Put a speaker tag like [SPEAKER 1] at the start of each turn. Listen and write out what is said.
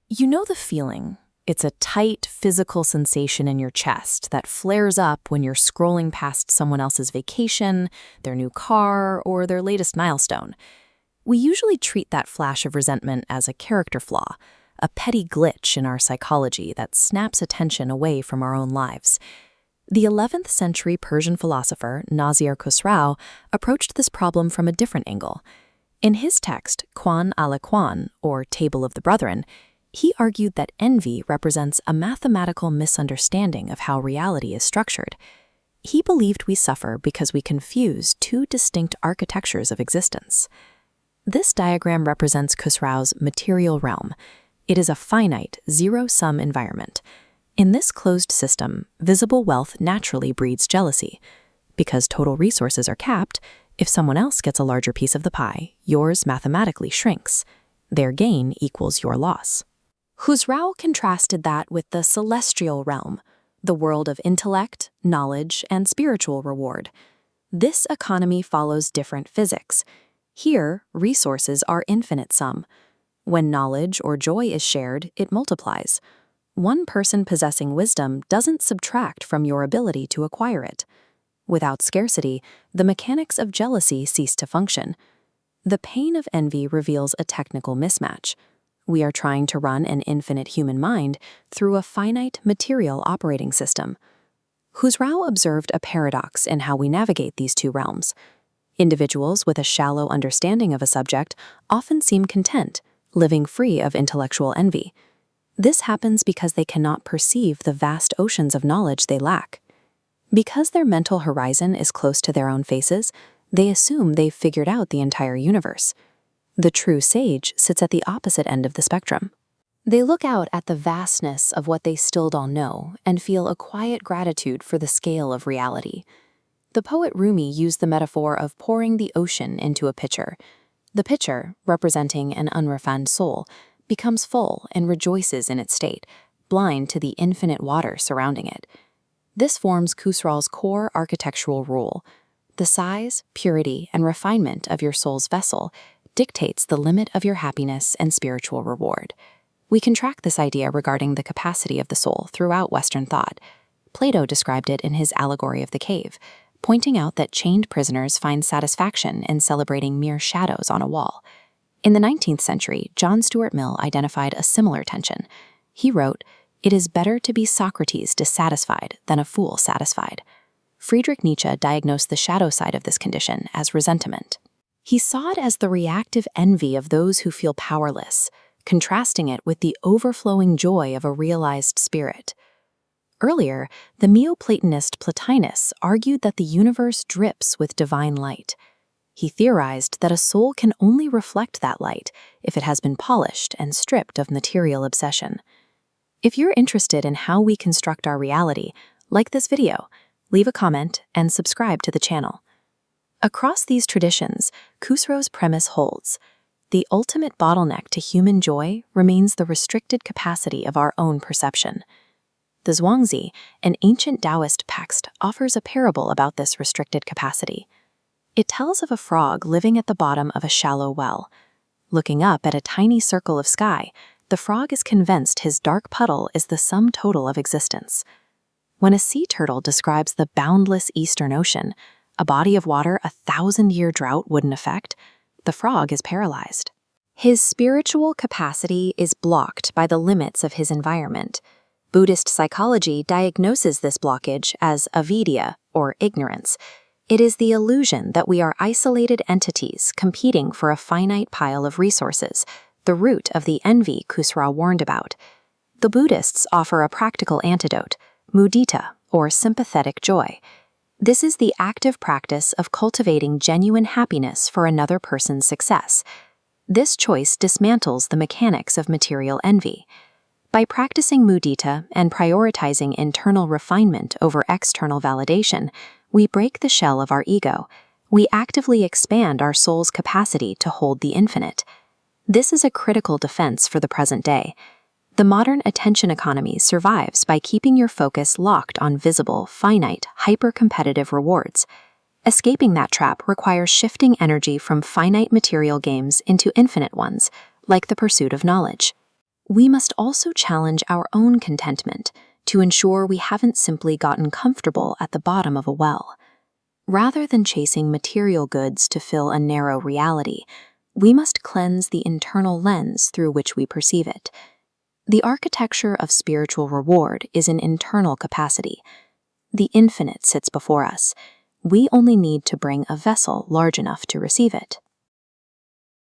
[SPEAKER 1] You know the feeling. It's a tight, physical sensation in your chest that flares up when you're scrolling past someone else's vacation, their new car, or their latest milestone. We usually treat that flash of resentment as a character flaw, a petty glitch in our psychology that snaps attention away from our own lives. The 11th century Persian philosopher Nasr Khusraw approached this problem from a different angle. In his text, Khwan al-Akhwan, or Table of the Brethren, he argued that envy represents a mathematical misunderstanding of how reality is structured. He believed we suffer because we confuse two distinct architectures of existence. This diagram represents Khusraw's material realm. It is a finite, zero-sum environment. In this closed system, visible wealth naturally breeds jealousy. Because total resources are capped, if someone else gets a larger piece of the pie, yours mathematically shrinks. Their gain equals your loss. Khusraw contrasted that with the celestial realm, the world of intellect, knowledge, and spiritual reward. This economy follows different physics. Here, resources are infinite sum. When knowledge or joy is shared, it multiplies. One person possessing wisdom doesn't subtract from your ability to acquire it. Without scarcity, the mechanics of jealousy cease to function. The pain of envy reveals a technical mismatch. We are trying to run an infinite human mind through a finite material operating system. Khusraw observed a paradox in how we navigate these two realms. Individuals with a shallow understanding of a subject often seem content, living free of intellectual envy. This happens because they cannot perceive the vast oceans of knowledge they lack. Because their mental horizon is close to their own faces, they assume they've figured out the entire universe. The true sage sits at the opposite end of the spectrum. They look out at the vastness of what they still don't know and feel a quiet gratitude for the scale of reality. The poet Rumi used the metaphor of pouring the ocean into a pitcher. The pitcher, representing an unrefined soul, becomes full and rejoices in its state, blind to the infinite water surrounding it. This forms Khusraw's core architectural rule. The size, purity, and refinement of your soul's vessel dictates the limit of your happiness and spiritual reward. We can track this idea regarding the capacity of the soul throughout Western thought. Plato described it in his allegory of the cave, pointing out that chained prisoners find satisfaction in celebrating mere shadows on a wall. In the 19th century, John Stuart Mill identified a similar tension. He wrote, "It is better to be Socrates dissatisfied than a fool satisfied." Friedrich Nietzsche diagnosed the shadow side of this condition as resentment. He saw it as the reactive envy of those who feel powerless, contrasting it with the overflowing joy of a realized spirit. Earlier, the Neoplatonist Plotinus argued that the universe drips with divine light. He theorized that a soul can only reflect that light if it has been polished and stripped of material obsession. If you're interested in how we construct our reality, like this video, leave a comment, and subscribe to the channel. Across these traditions, Khusraw's premise holds. The ultimate bottleneck to human joy remains the restricted capacity of our own perception. The Zhuangzi, an ancient Taoist text, offers a parable about this restricted capacity. It tells of a frog living at the bottom of a shallow well. Looking up at a tiny circle of sky, the frog is convinced his dark puddle is the sum total of existence. When a sea turtle describes the boundless Eastern Ocean, a body of water 1,000-year drought wouldn't affect, the frog is paralyzed. His spiritual capacity is blocked by the limits of his environment. Buddhist psychology diagnoses this blockage as avidya, or ignorance. It is the illusion that we are isolated entities competing for a finite pile of resources, the root of the envy Khusraw warned about. The Buddhists offer a practical antidote, mudita, or sympathetic joy. This is the active practice of cultivating genuine happiness for another person's success. This choice dismantles the mechanics of material envy. By practicing mudita and prioritizing internal refinement over external validation, we break the shell of our ego. We actively expand our soul's capacity to hold the infinite. This is a critical defense for the present day. The modern attention economy survives by keeping your focus locked on visible, finite, hyper-competitive rewards. Escaping that trap requires shifting energy from finite material games into infinite ones, like the pursuit of knowledge. We must also challenge our own contentment to ensure we haven't simply gotten comfortable at the bottom of a well. Rather than chasing material goods to fill a narrow reality, we must cleanse the internal lens through which we perceive it. The architecture of spiritual reward is an internal capacity. The infinite sits before us. We only need to bring a vessel large enough to receive it.